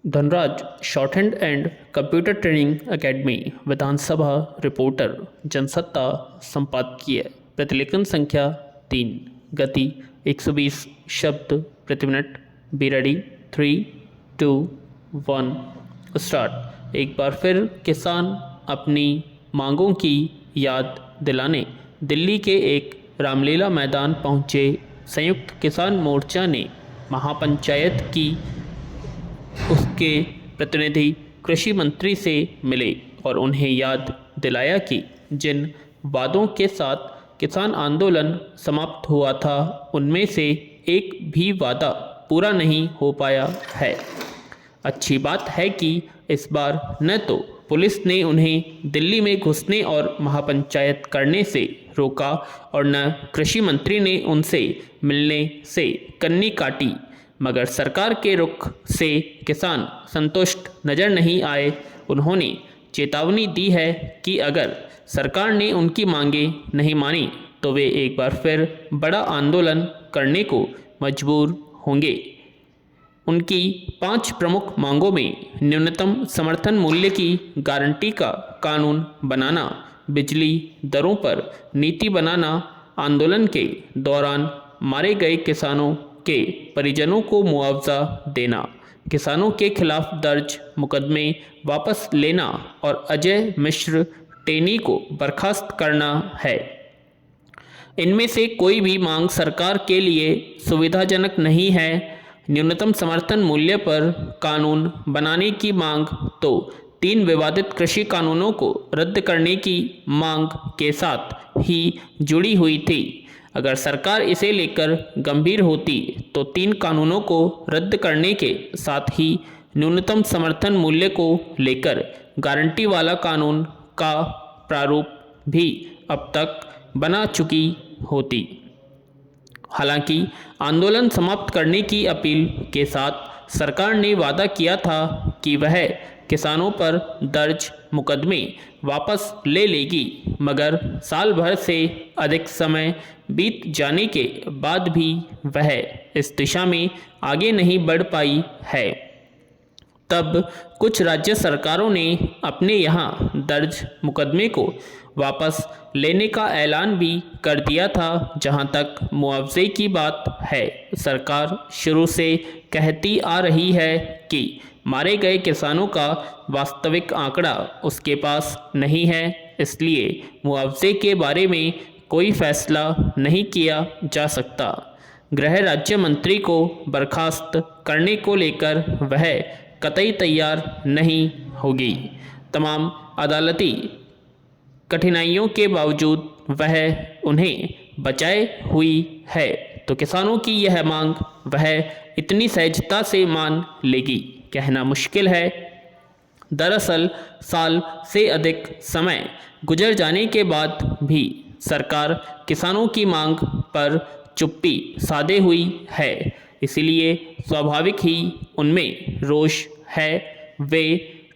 Dhanraj short hand and computer training academy Vidhan Sabha reporter Jansatta संपादकीय प्रतिलेखन संख्या 3 गति 120 शब्द प्रति मिनट। Be ready 3, 2, 1 start. एक बार फिर किसान अपनी मांगों की याद दिलाने दिल्ली के एक रामलीला मैदान पहुंचे। संयुक्त किसान मोर्चा ने महापंचायत की उसके प्रतिनिधि कृषि मंत्री से मिले और उन्हें याद दिलाया कि जिन वादों के साथ किसान आंदोलन समाप्त हुआ था उनमें से एक भी वादा पूरा नहीं हो पाया है। अच्छी बात है कि इस बार न तो पुलिस ने उन्हें दिल्ली में घुसने और महापंचायत करने से रोका और न कृषि मंत्री ने उनसे मिलने से कन्नी काटी, मगर सरकार के रुख से किसान संतुष्ट नजर नहीं आए। उन्होंने चेतावनी दी है कि अगर सरकार ने उनकी मांगें नहीं मानी तो वे एक बार फिर बड़ा आंदोलन करने को मजबूर होंगे। उनकी 5 प्रमुख मांगों में न्यूनतम समर्थन मूल्य की गारंटी का कानून बनाना, बिजली दरों पर नीति बनाना, आंदोलन के दौरान मारे गए किसानों के परिजनों को मुआवजा देना, किसानों के खिलाफ दर्ज मुकदमे वापस लेना और अजय मिश्र टेनी को बर्खास्त करना है। इनमें से कोई भी मांग सरकार के लिए सुविधाजनक नहीं है। न्यूनतम समर्थन मूल्य पर कानून बनाने की मांग तो 3 विवादित कृषि कानूनों को रद्द करने की मांग के साथ ही जुड़ी हुई थी। अगर सरकार इसे लेकर गंभीर होती तो 3 कानूनों को रद्द करने के साथ ही न्यूनतम समर्थन मूल्य को लेकर गारंटी वाला कानून का प्रारूप भी अब तक बना चुकी होती। हालांकि आंदोलन समाप्त करने की अपील के साथ सरकार ने वादा किया था कि वह किसानों पर दर्ज मुकदमे वापस ले लेगी, मगर साल भर से अधिक समय बीत जाने के बाद भी वह इस दिशा में आगे नहीं बढ़ पाई है। तब कुछ राज्य सरकारों ने अपने यहाँ दर्ज मुकदमे को वापस लेने का ऐलान भी कर दिया था। जहाँ तक मुआवजे की बात है, सरकार शुरू से कहती आ रही है कि मारे गए किसानों का वास्तविक आंकड़ा उसके पास नहीं है, इसलिए मुआवजे के बारे में कोई फैसला नहीं किया जा सकता। गृह राज्य मंत्री को बर्खास्त करने को लेकर वह कतई तैयार नहीं होगी। तमाम अदालती कठिनाइयों के बावजूद वह उन्हें बचाए हुई है, तो किसानों की यह मांग वह इतनी सहजता से मान लेगी, कहना मुश्किल है। दरअसल साल से अधिक समय गुजर जाने के बाद भी सरकार किसानों की मांग पर चुप्पी साधे हुई है, इसलिए स्वाभाविक ही उनमें रोष है। वे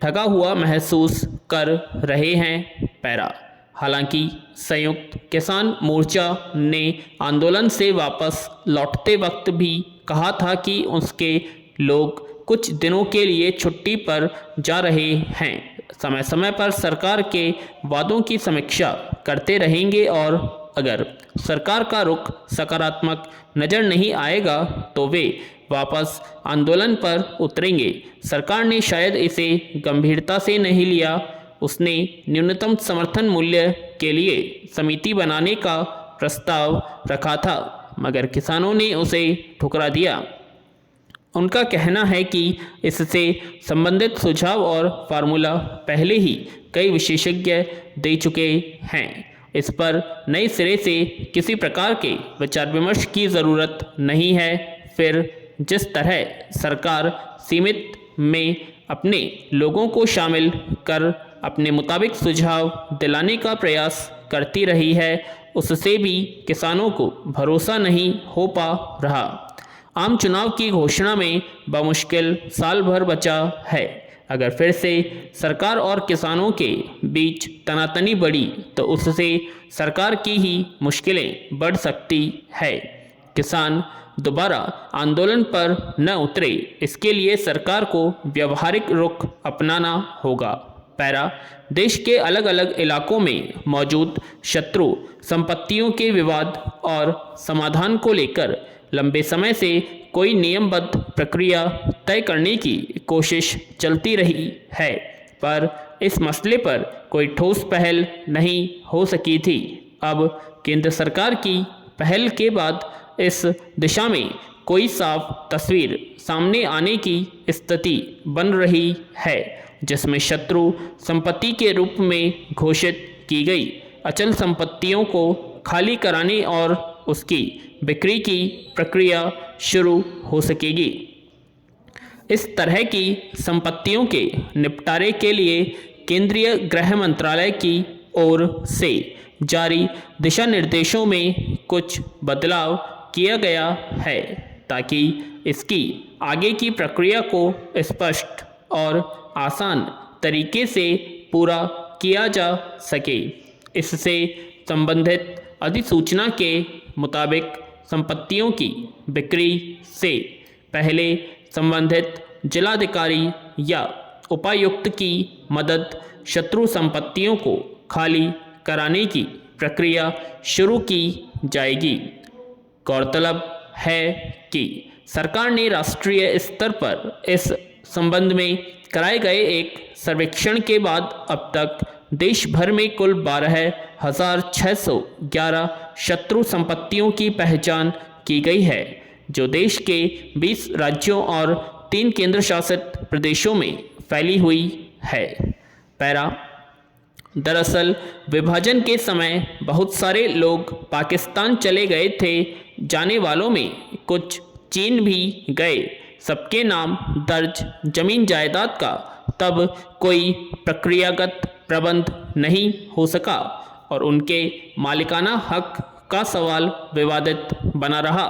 ठगा हुआ महसूस कर रहे हैं। पैरा। हालांकि संयुक्त किसान मोर्चा ने आंदोलन से वापस लौटते वक्त भी कहा था कि उसके लोग कुछ दिनों के लिए छुट्टी पर जा रहे हैं, समय समय पर सरकार के वादों की समीक्षा करते रहेंगे और अगर सरकार का रुख सकारात्मक नज़र नहीं आएगा तो वे वापस आंदोलन पर उतरेंगे। सरकार ने शायद इसे गंभीरता से नहीं लिया। उसने न्यूनतम समर्थन मूल्य के लिए समिति बनाने का प्रस्ताव रखा था, मगर किसानों ने उसे ठुकरा दिया। उनका कहना है कि इससे संबंधित सुझाव और फार्मूला पहले ही कई विशेषज्ञ दे चुके हैं। इस पर नए सिरे से किसी प्रकार के विचार विमर्श की ज़रूरत नहीं है। फिर जिस तरह सरकार सीमित में अपने लोगों को शामिल कर अपने मुताबिक सुझाव दिलाने का प्रयास करती रही है, उससे भी किसानों को भरोसा नहीं हो पा रहा। आम चुनाव की घोषणा में बमुश्किल साल भर बचा है। अगर फिर से सरकार और किसानों के बीच तनातनी बढ़ी तो उससे सरकार की ही मुश्किलें बढ़ सकती है। किसान दोबारा आंदोलन पर न उतरे, इसके लिए सरकार को व्यवहारिक रुख अपनाना होगा। पैरा, देश के अलग अलग इलाकों में मौजूद शत्रु संपत्तियों के विवाद और समाधान को लेकर लंबे समय से कोई नियमबद्ध प्रक्रिया तय करने की कोशिश चलती रही है, पर इस मसले पर कोई ठोस पहल नहीं हो सकी थी। अब केंद्र सरकार की पहल के बाद इस दिशा में कोई साफ तस्वीर सामने आने की स्थिति बन रही है, जिसमें शत्रु संपत्ति के रूप में घोषित की गई अचल संपत्तियों को खाली कराने और उसकी बिक्री की प्रक्रिया शुरू हो सकेगी। इस तरह की संपत्तियों के निपटारे के लिए केंद्रीय गृह मंत्रालय की ओर से जारी दिशा निर्देशों में कुछ बदलाव किया गया है, ताकि इसकी आगे की प्रक्रिया को स्पष्ट और आसान तरीके से पूरा किया जा सके। इससे संबंधित अधिसूचना के मुताबिक संपत्तियों की बिक्री से पहले संबंधित जिलाधिकारी या उपायुक्त की मदद शत्रु संपत्तियों को खाली कराने की प्रक्रिया शुरू की जाएगी। गौरतलब है कि सरकार ने राष्ट्रीय स्तर पर इस संबंध में कराए गए एक सर्वेक्षण के बाद अब तक देश भर में कुल 12,611 शत्रु संपत्तियों की पहचान की गई है, जो देश के 20 राज्यों और 3 केंद्र शासित प्रदेशों में फैली हुई है। पैरा, दरअसल विभाजन के समय बहुत सारे लोग पाकिस्तान चले गए थे। जाने वालों में कुछ चीन भी गए। सबके नाम दर्ज जमीन जायदाद का तब कोई प्रक्रियागत प्रबंध नहीं हो सका और उनके मालिकाना हक का सवाल विवादित बना रहा।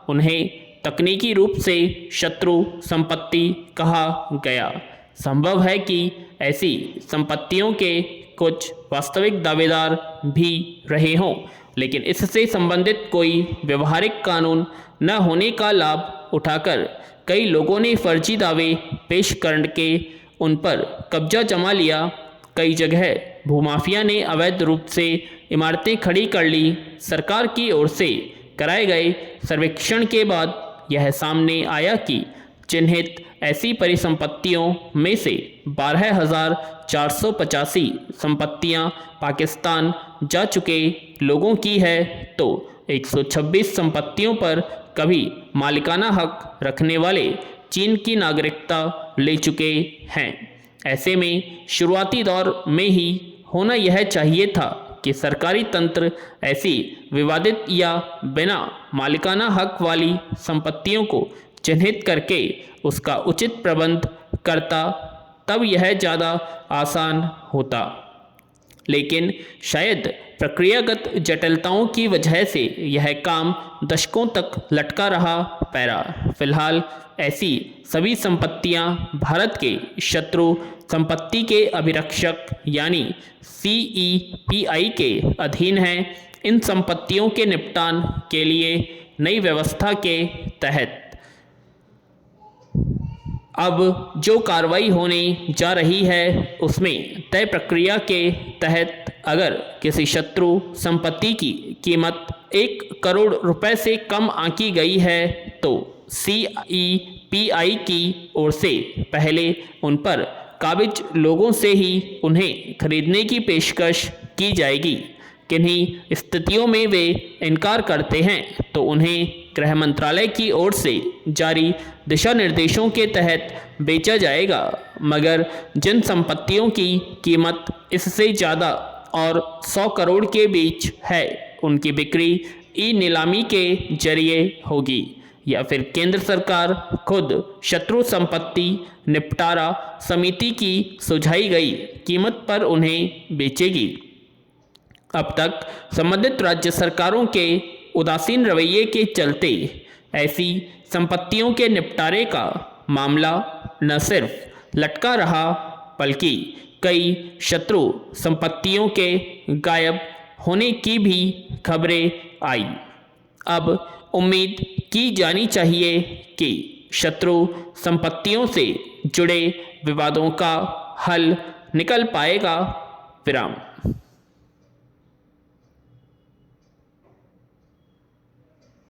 उन्हें तकनीकी रूप से शत्रु संपत्ति कहा गया। संभव है कि ऐसी संपत्तियों के कुछ वास्तविक दावेदार भी रहे हों, लेकिन इससे संबंधित कोई व्यवहारिक कानून न होने का लाभ उठाकर कई लोगों ने फर्जी दावे पेश करके उन पर कब्जा जमा लिया। कई जगह भूमाफिया ने अवैध रूप से इमारतें खड़ी कर ली। सरकार की ओर से कराए गए सर्वेक्षण के बाद यह सामने आया कि चिन्हित ऐसी परिसंपत्तियों में से 12,485 संपत्तियां पाकिस्तान जा चुके लोगों की है, तो 126 संपत्तियों पर कभी मालिकाना हक रखने वाले चीन की नागरिकता ले चुके हैं। ऐसे में शुरुआती दौर में ही होना यह चाहिए था कि सरकारी तंत्र ऐसी विवादित या बिना मालिकाना हक वाली संपत्तियों को चिन्हित करके उसका उचित प्रबंध करता, तब यह ज़्यादा आसान होता। लेकिन शायद प्रक्रियागत जटिलताओं की वजह से यह काम दशकों तक लटका रहा। पैरा, फिलहाल ऐसी सभी संपत्तियां भारत के शत्रु संपत्ति के अभिरक्षक यानी CEPI के अधीन हैं। इन संपत्तियों के निपटान के लिए नई व्यवस्था के तहत अब जो कार्रवाई होने जा रही है, उसमें तय प्रक्रिया के तहत अगर किसी शत्रु संपत्ति की कीमत 1 करोड़ रुपए से कम आंकी गई है, तो CEPI की ओर से पहले उन पर काबिज लोगों से ही उन्हें खरीदने की पेशकश की जाएगी। किन्हीं स्थितियों में वे इनकार करते हैं तो उन्हें गृह मंत्रालय की ओर से जारी दिशा निर्देशों के तहत बेचा जाएगा। मगर जिन संपत्तियों की कीमत इससे ज़्यादा और 100 करोड़ के बीच है, उनकी बिक्री ई-नीलामी के जरिए होगी या फिर केंद्र सरकार खुद शत्रु संपत्ति निपटारा समिति की सुझाई गई कीमत पर उन्हें बेचेगी। अब तक संबंधित राज्य सरकारों के उदासीन रवैये के चलते ऐसी संपत्तियों के निपटारे का मामला न सिर्फ लटका रहा, बल्कि कई शत्रु संपत्तियों के गायब होने की भी खबरें आई। अब उम्मीद की जानी चाहिए कि शत्रु संपत्तियों से जुड़े विवादों का हल निकल पाएगा। विराम।